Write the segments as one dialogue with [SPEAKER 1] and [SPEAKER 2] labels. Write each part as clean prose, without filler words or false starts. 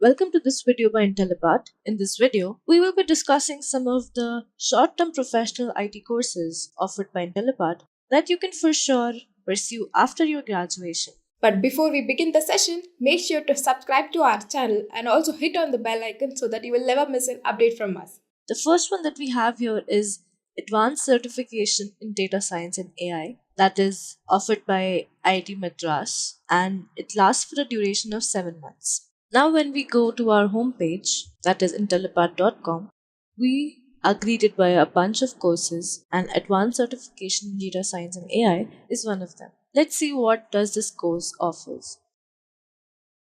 [SPEAKER 1] Welcome to this video by Intellipaat. In this video, we will be discussing some of the short-term professional IT courses offered by Intellipaat that you can for sure pursue after your graduation.
[SPEAKER 2] But before we begin the session, make sure to subscribe to our channel and also hit on the bell icon so that you will never miss an update from us.
[SPEAKER 1] The first one that we have here is Advanced Certification in Data Science and AI, that is offered by IIT Madras, and it lasts for a duration of 7 months. Now, when we go to our homepage, that is intellipaat.com, we are greeted by a bunch of courses, and Advanced Certification in Data Science and AI is one of them. Let's see what does this course offers.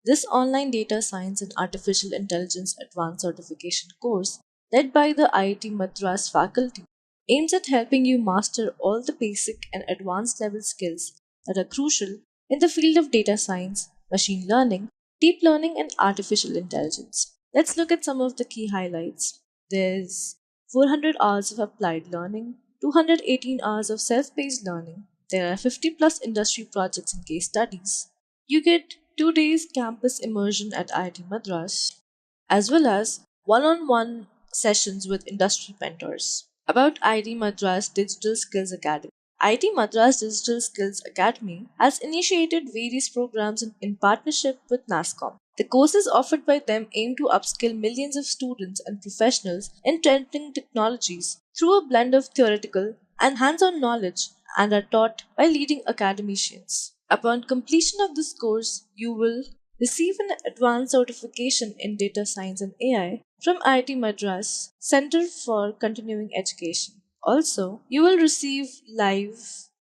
[SPEAKER 1] This online data science and artificial intelligence advanced certification course, led by the IIT Madras faculty, aims at helping you master all the basic and advanced level skills that are crucial in the field of data science, machine learning, deep learning, and artificial intelligence. Let's look at some of the key highlights. There's 400 hours of applied learning, 218 hours of self paced learning. There are 50 plus industry projects and case studies. You get 2 days campus immersion at IIT Madras, as well as one on one sessions with industry mentors. About IIT Madras Digital Skills Academy. IIT Madras Digital Skills Academy has initiated various programs in partnership with NASSCOM. The courses offered by them aim to upskill millions of students and professionals in trending technologies through a blend of theoretical and hands on knowledge and are taught by leading academicians. Upon completion of this course, you will receive an advanced certification in data science and AI from IIT Madras Center for Continuing Education. Also, you will receive live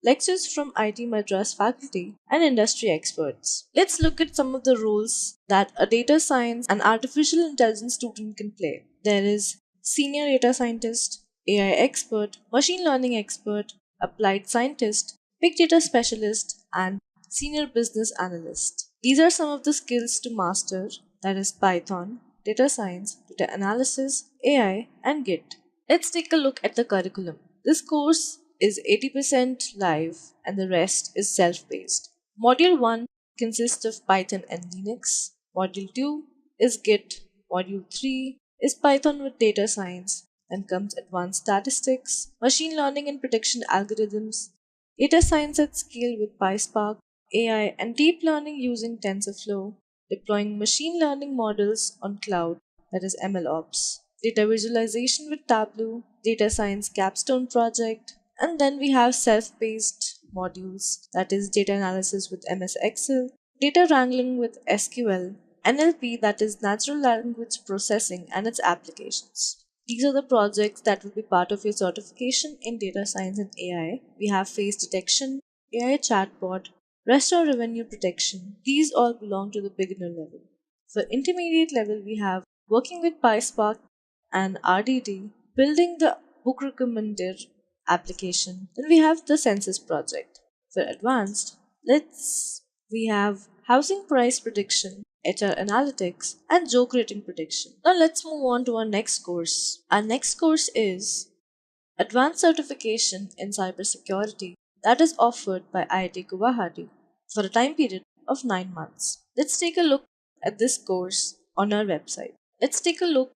[SPEAKER 1] lectures from IIT Madras faculty and industry experts. Let's look at some of the roles that a data science and artificial intelligence student can play. There is senior data scientist, AI expert, machine learning expert, applied scientist, big data specialist, and senior business analyst. These are some of the skills to master, that is Python, data science, data analysis, AI, and Git. Let's take a look at the curriculum. This course is 80% live and the rest is self paced. Module 1 consists of Python and Linux. Module 2 is Git. Module 3 is Python with data science. Then comes advanced statistics, machine learning and prediction algorithms, data science at scale with PySpark, AI, and deep learning using TensorFlow, deploying machine learning models on cloud, that is MLOps, data visualization with Tableau, data science capstone project, and then we have self-paced modules, that is data analysis with MS Excel, data wrangling with SQL, NLP, that is natural language processing and its applications. These are the projects that will be part of your certification in data science and AI. We have face detection, AI chatbot, restaurant revenue protection. These all belong to the beginner level. For intermediate level, we have working with PySpark and RDD, building the book recommender application. Then we have the census project. For advanced, we have housing price prediction, HR analytics, and joke rating prediction. Now let's move on to our next course. Our next course is Advanced Certification in Cybersecurity, that is offered by IIT Guwahati for a time period of 9 months. Let's take a look at this course on our website. Let's take a look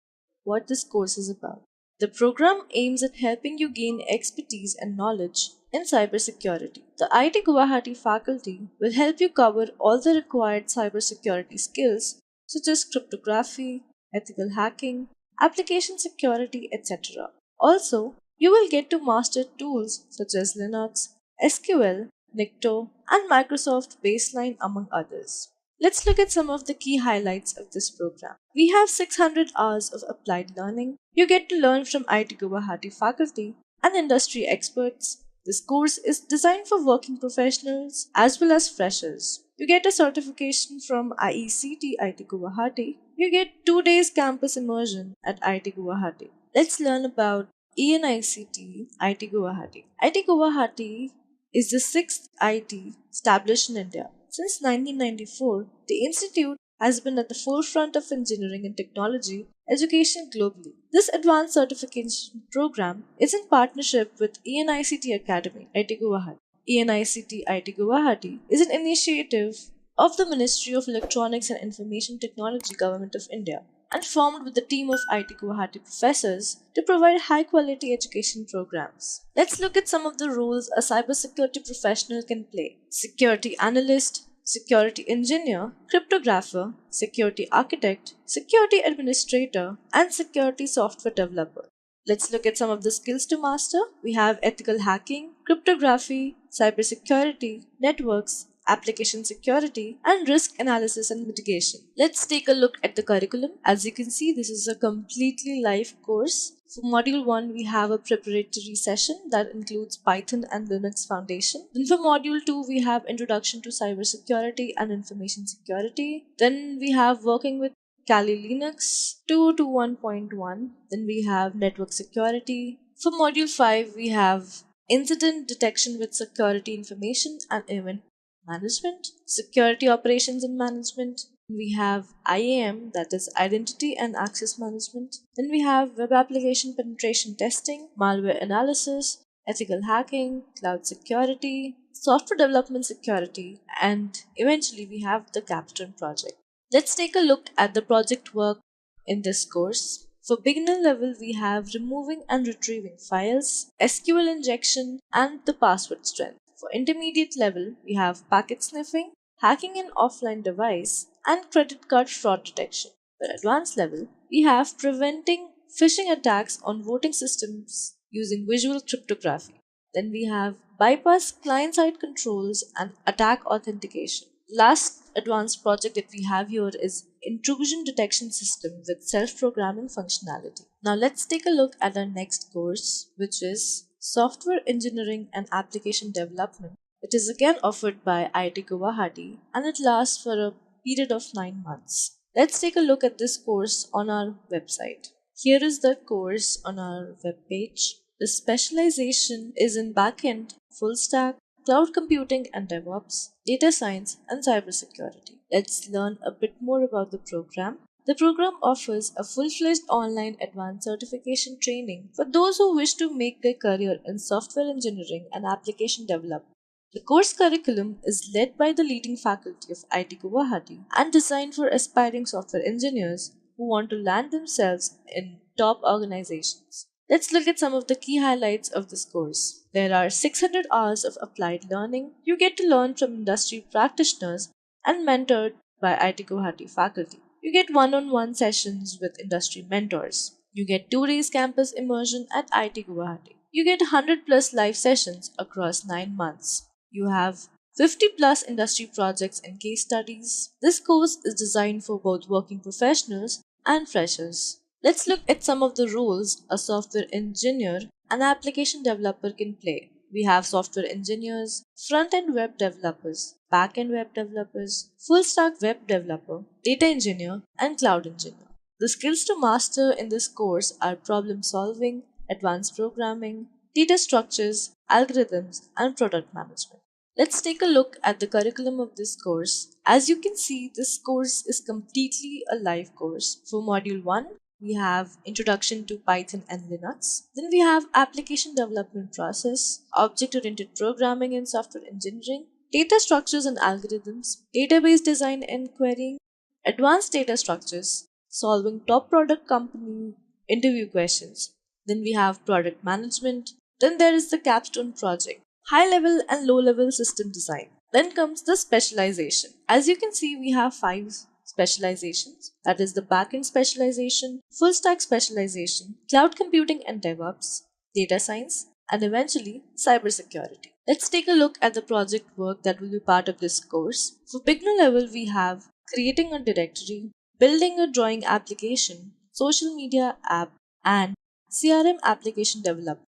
[SPEAKER 1] what this course is about. The program aims at helping you gain expertise and knowledge in cybersecurity. The IIT Guwahati faculty will help you cover all the required cybersecurity skills such as cryptography, ethical hacking, application security, etc. Also, you will get to master tools such as Linux, SQL, Nikto, and Microsoft Baseline, among others. Let's look at some of the key highlights of this program. We have 600 hours of applied learning. You get to learn from IIT Guwahati faculty and industry experts. This course is designed for working professionals as well as freshers. You get a certification from IECT IIT Guwahati. You get 2 days campus immersion at IIT Guwahati. Let's learn about ENICT IIT Guwahati. IIT Guwahati is the sixth IT established in India. Since 1994, the institute has been at the forefront of engineering and technology education globally. This advanced certification program is in partnership with ENICT Academy, IIT Guwahati. ENICT IIT Guwahati is an initiative of the Ministry of Electronics and Information Technology, Government of India, and formed with a team of IT Guwahati professors to provide high quality education programs. Let's look at some of the roles a cybersecurity professional can play: security analyst, security engineer, cryptographer, security architect, security administrator, and security software developer. Let's look at some of the skills to master. We have ethical hacking, cryptography, cybersecurity, networks, application security, and risk analysis and mitigation. Let's take a look at the curriculum. As you can see, this is a completely live course. For Module 1, we have a preparatory session that includes Python and Linux Foundation. Then for Module 2, we have Introduction to Cybersecurity and Information Security. Then we have Working with Kali Linux 2 to 1.1. Then we have Network Security. For Module 5, we have Incident Detection with Security Information and Event Management, Security Operations and Management. We have IAM, that is Identity and Access Management. Then we have Web Application Penetration Testing, Malware Analysis, Ethical Hacking, Cloud Security, Software Development Security, and eventually we have the Capstone project. Let's take a look at the project work in this course. For beginner level, we have removing and retrieving files, SQL injection, and the password strength. For intermediate level, we have packet sniffing, hacking an offline device, and credit card fraud detection. For advanced level, we have preventing phishing attacks on voting systems using visual cryptography. Then we have bypass client side controls and attack authentication. Last advanced project that we have here is intrusion detection system with self-programming functionality. Now let's take a look at our next course, which is software engineering and application development. It is again offered by IIT Guwahati and it lasts for a period of 9 months. Let's take a look at this course on our website. Here is the course on our webpage. The specialization is in backend, full stack, cloud computing and DevOps, data science, and cybersecurity. Let's learn a bit more about the program. The program offers a full fledged online advanced certification training for those who wish to make their career in software engineering and application development. The course curriculum is led by the leading faculty of IIT Guwahati and designed for aspiring software engineers who want to land themselves in top organizations. Let's look at some of the key highlights of this course. There are 600 hours of applied learning. You get to learn from industry practitioners and mentored by IIT Guwahati faculty. You get one-on-one sessions with industry mentors. You get 2 days campus immersion at IIT Guwahati. You get 100 plus live sessions across 9 months. You have 50 plus industry projects and case studies. This course is designed for both working professionals and freshers. Let's look at some of the roles a software engineer and application developer can play. We have software engineers, front end web developers, back end web developers, full stack web developer, data engineer, and cloud engineer. The skills to master in this course are problem solving, advanced programming, data structures, algorithms, and product management. Let's take a look at the curriculum of this course. As you can see, this course is completely a live course. For Module 1, we have Introduction to Python and Linux. Then we have Application Development Process, Object-Oriented Programming and Software Engineering, Data Structures and Algorithms, Database Design and Querying, Advanced Data Structures, Solving Top Product Company Interview Questions. Then we have Product Management. Then there is the Capstone Project, high level and low level system design. Then comes the specialization. As you can see, we have 5 specializations, that is the backend specialization, full stack specialization, cloud computing and DevOps, data science, and eventually cybersecurity. Let's take a look at the project work that will be part of this course. For beginner level, we have creating a directory, building a drawing application, social media app, and CRM application development.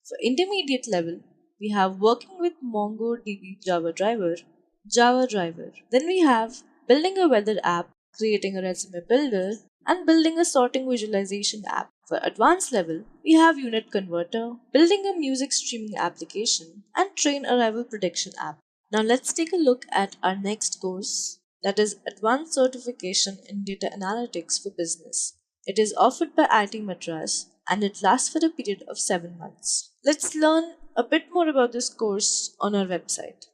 [SPEAKER 1] For intermediate level, we have working with MongoDB Java driver. Then we have building a weather app, creating a resume builder, and building a sorting visualization app. For advanced level, we have unit converter, building a music streaming application, and train arrival prediction app. Now let's take a look at our next course, that is Advanced Certification in Data Analytics for Business. It is offered by IIT Madras and it lasts for a period of 7 months. Let's learn a bit more about this course on our website.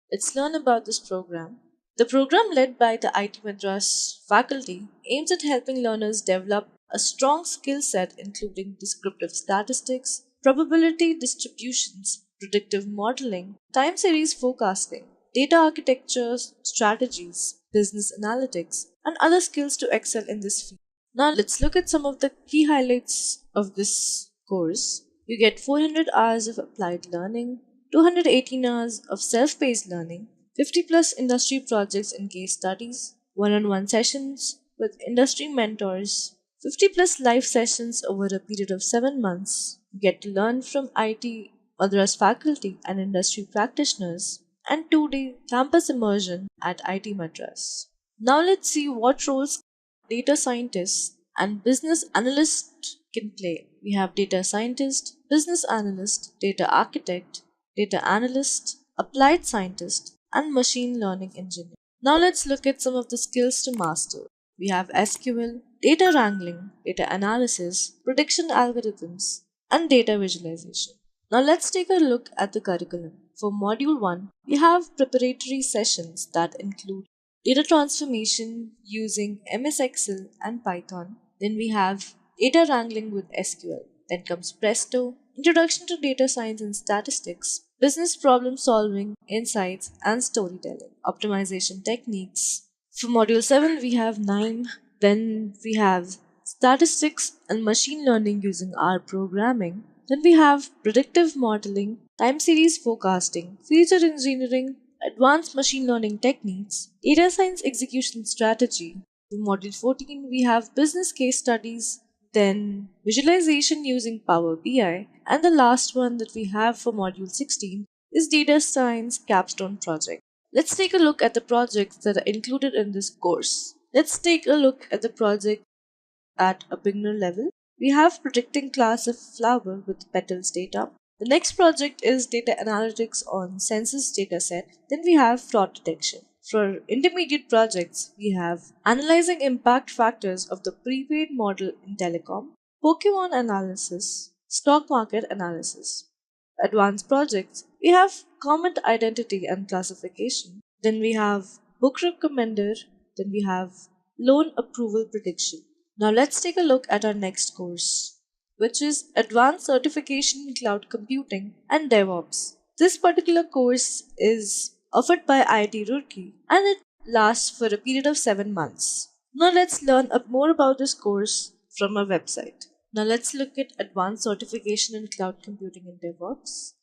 [SPEAKER 1] Let's learn about this program. The program, led by the IT Madras faculty, aims at helping learners develop a strong skill set including descriptive statistics, probability distributions, predictive modeling, time series forecasting, data architectures, strategies, business analytics, and other skills to excel in this field. Now, let's look at some of the key highlights of this course. You get 400 hours of applied learning, 218 hours of self paced learning, 50 plus industry projects and case studies, one on one sessions with industry mentors, 50 plus live sessions over a period of 7 months. You get to learn from IT Madras faculty and industry practitioners, and 2-day campus immersion at IT Madras. Now, let's see what roles data scientists and business analyst can play. We have data scientist, business analyst, data architect, data analyst, applied scientist, and machine learning engineer. Now let's look at some of the skills to master. We have SQL, data wrangling, data analysis, prediction algorithms, and data visualization. Now let's take a look at the curriculum. For Module 1, we have preparatory sessions that include data transformation using MS Excel and Python. Then we have data wrangling with SQL. Then comes Presto, introduction to data science and statistics, business problem solving, insights, and storytelling, optimization techniques. For Module 7, we have NIME. Then we have statistics and machine learning using R programming. Then we have predictive modeling, time series forecasting, feature engineering, advanced machine learning techniques, data science execution strategy. For Module 14, we have business case studies, then visualization using Power BI, and the last one that we have for Module 16 is Data Science Capstone Project. Let's take a look at the projects that are included in this course. Let's take a look at the project at a beginner level. We have predicting class of flower with petals data. The next project is data analytics on census dataset. Then we have fraud detection. For intermediate projects, we have analyzing impact factors of the prepaid model in telecom, Pokemon analysis, stock market analysis. Advanced projects, we have comment identity and classification. Then we have book recommender. Then we have loan approval prediction. Now let's take a look at our next course, which is Advanced Certification in Cloud Computing and DevOps. This particular course is offered by IIT Roorkee and it lasts for a period of 7 months. Now let's learn more about this course from our website. Now let's look at Advanced Certification in Cloud Computing and DevOps.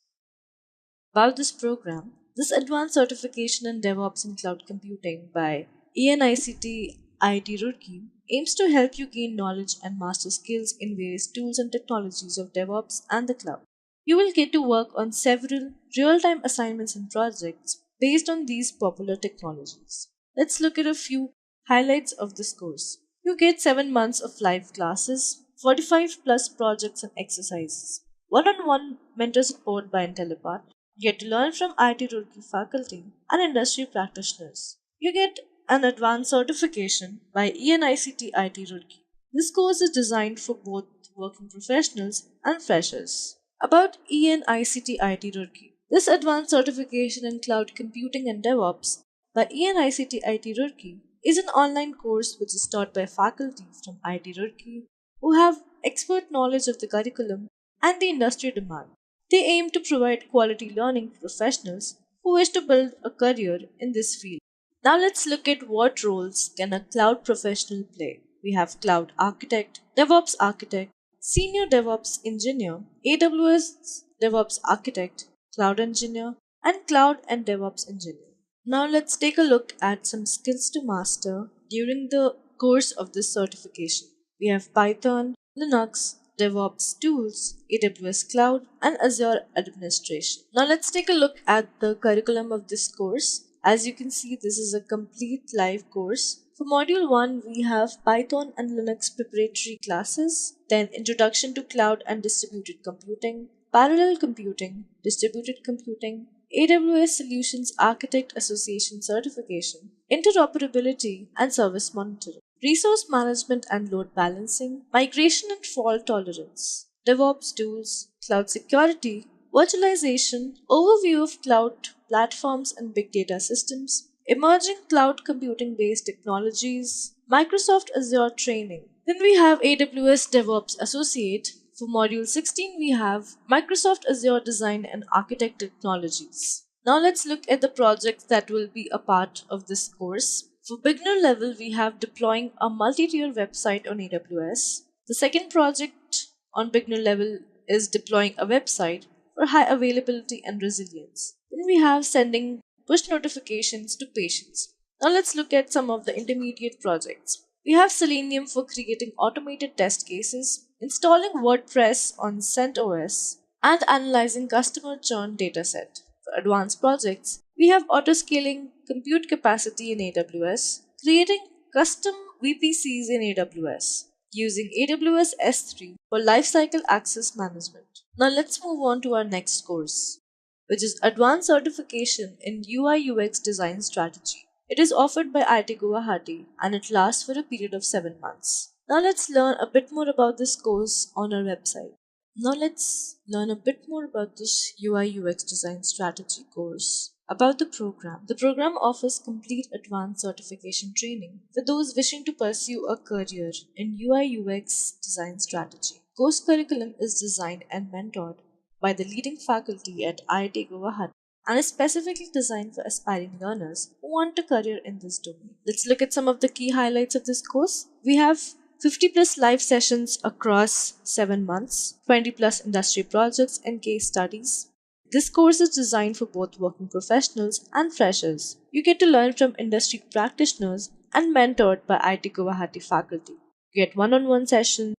[SPEAKER 1] About this program, this Advanced Certification in DevOps and Cloud Computing by ENICT IIT Roorkee aims to help you gain knowledge and master skills in various tools and technologies of DevOps and the cloud. You will get to work on several real time assignments and projects based on these popular technologies. Let's look at a few highlights of this course. You get 7 months of live classes, 45 plus projects and exercises, one on one mentor support by Intellipaat. You get to learn from IT Roorkee faculty and industry practitioners. You get an advanced certification by ENICT IT Roorkee. This course is designed for both working professionals and freshers. About ENICT IT Roorkee. This advanced certification in cloud computing and DevOps by ENICT IT Roorkee is an online course which is taught by faculty from IT Roorkee who have expert knowledge of the curriculum and the industry demand. They aim to provide quality learning to professionals who wish to build a career in this field. Now let's look at what roles can a cloud professional play. We have cloud architect, DevOps architect, senior DevOps engineer, AWS DevOps architect, cloud engineer, and cloud and DevOps engineer. Now let's take a look at some skills to master during the course of this certification. We have Python, Linux, DevOps tools, AWS Cloud, and Azure administration. Now let's take a look at the curriculum of this course. As you can see, this is a complete live course. For Module 1, we have Python and Linux preparatory classes, then Introduction to Cloud and Distributed Computing, Parallel Computing, Distributed Computing, AWS Solutions Architect Association Certification, Interoperability and Service Monitoring, Resource Management and Load Balancing, Migration and Fault Tolerance, DevOps Tools, Cloud Security, Virtualization, Overview of Cloud Platforms and Big Data Systems, emerging cloud computing based technologies, Microsoft Azure training. Then we have AWS DevOps Associate. For Module 16, we have Microsoft Azure Design and Architect Technologies. Now let's look at the projects that will be a part of this course. For beginner level, we have deploying a multi-tier website on AWS. The second project on beginner level is deploying a website for high availability and resilience. Then we have sending push notifications to patients. Now let's look at some of the intermediate projects. We have Selenium for creating automated test cases, installing WordPress on CentOS, and analyzing customer churn dataset. For advanced projects, we have autoscaling compute capacity in AWS, creating custom VPCs in AWS, using AWS S3 for lifecycle access management. Now let's move on to our next course, which is Advanced Certification in UI/UX Design Strategy. It is offered by IT Guwahati and it lasts for a period of 7 months. Now let's learn a bit more about this course on our website. Now let's learn a bit more about this UI/UX Design Strategy course. About the program. The program offers complete advanced certification training for those wishing to pursue a career in UI/UX design strategy. Course curriculum is designed and mentored by the leading faculty at IIT Guwahati and is specifically designed for aspiring learners who want a career in this domain. Let's look at some of the key highlights of this course. We have 50 plus live sessions across 7 months, 20 plus industry projects and case studies. This course is designed for both working professionals and freshers. You get to learn from industry practitioners and mentored by IT Guwahati faculty. You get one-on-one sessions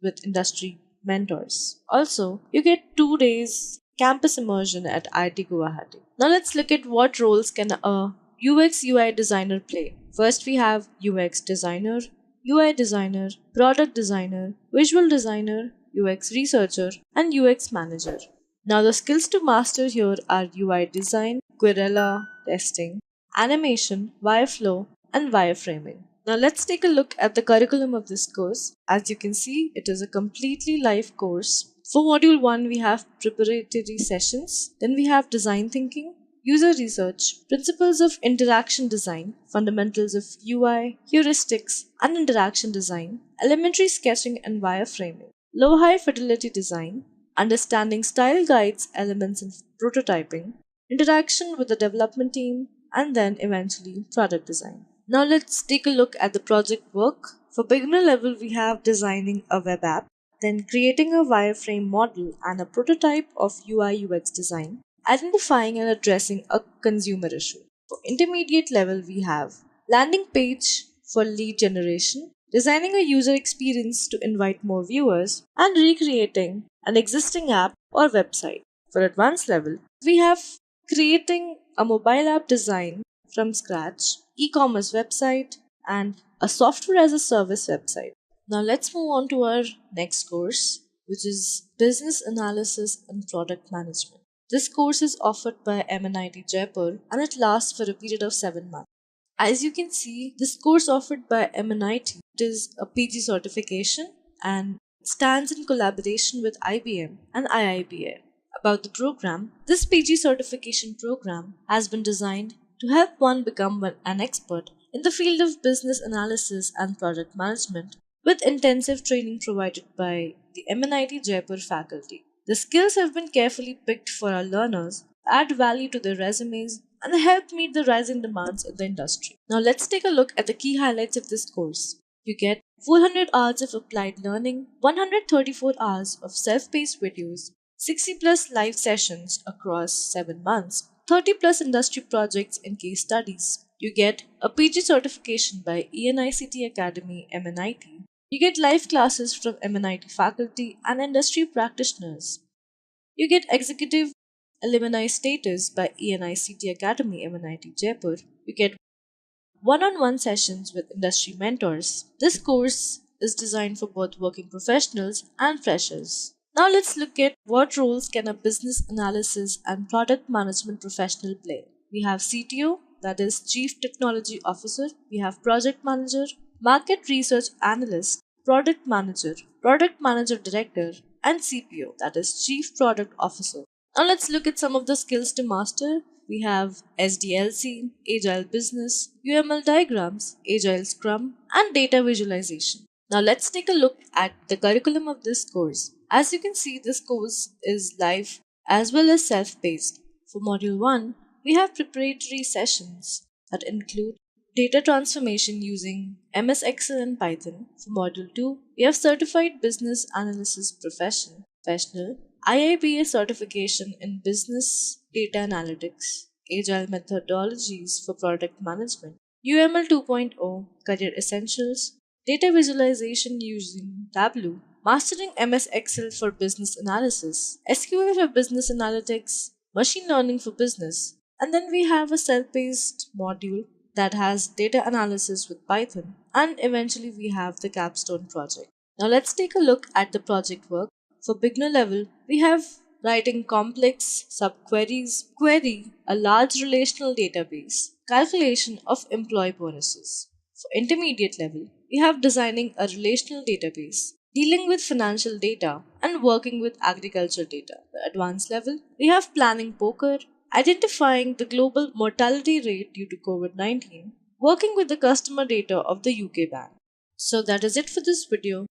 [SPEAKER 1] with industry mentors. Also, you get 2 days campus immersion at IIT Guwahati. Now let's look at what roles can a UX UI designer play. First we have UX designer, UI designer, product designer, visual designer, UX researcher, and UX manager. Now, the skills to master here are UI design, Guerrilla testing, animation, wireflow, and wireframing. Now, let's take a look at the curriculum of this course. As you can see, it is a completely live course. For Module 1, we have preparatory sessions, then we have design thinking, user research, principles of interaction design, fundamentals of UI, heuristics, and interaction design, elementary sketching and wireframing, low high fidelity design, understanding style guides, elements in prototyping, interaction with the development team, and then eventually product design. Now let's take a look at the project work. For beginner level, we have designing a web app, then creating a wireframe model and a prototype of UI/UX design, identifying and addressing a consumer issue. For intermediate level, we have landing page for lead generation, designing a user experience to invite more viewers, and recreating an existing app or website. For advanced level, we have creating a mobile app design from scratch, e-commerce website, and a software as a service website. Now let's move on to our next course, which is Business Analysis and Product Management. This course is offered by MNIT Jaipur and it lasts for a period of 7 months. As you can see, this course offered by MNIT is a PG certification and stands in collaboration with IBM and IIBA. About the program, this PG certification program has been designed to help one become an expert in the field of business analysis and product management with intensive training provided by the MNIT Jaipur faculty. The skills have been carefully picked for our learners to add value to their resumes and help meet the rising demands in the industry. Now let's take a look at the key highlights of this course. You get 400 hours of applied learning, 134 hours of self-paced videos, 60 plus live sessions across 7 months, 30 plus industry projects and case studies. You get a PG certification by ENICT Academy MNIT. You get live classes from MNIT faculty and industry practitioners. You get executive alumni status by ENICT Academy MNIT Jaipur. You get one-on-one sessions with industry mentors. This course is designed for both working professionals and freshers. Now let's look at what roles can a business analysis and product management professional play. We have CTO, that is Chief Technology Officer. We have Project Manager, Market Research Analyst, Product Manager Director, and CPO, that is Chief Product Officer. Now let's look at some of the skills to master. we have SDLC, Agile Business, UML diagrams, Agile Scrum, and data visualization. Now let's take a look at the curriculum of this course. As you can see, this course is live as well as self-paced. For Module 1, we have preparatory sessions that include data transformation using MS Excel and Python. For Module 2, we have Certified Business Analysis Professional, IIBA certification in Business Data Analytics, Agile Methodologies for Product Management, UML 2.0, Career Essentials, Data Visualization using Tableau, Mastering MS Excel for Business Analysis, SQL for Business Analytics, Machine Learning for Business, and then we have a self paced module that has data analysis with Python, and eventually we have the capstone project. Now let's take a look at the project work. For beginner level, we have writing complex subqueries, query a large relational database, calculation of employee bonuses. For intermediate level, we have designing a relational database, dealing with financial data, and working with agriculture data. The advanced level, we have planning poker, identifying the global mortality rate due to COVID 19, working with the customer data of the UK bank. So that is it for this video.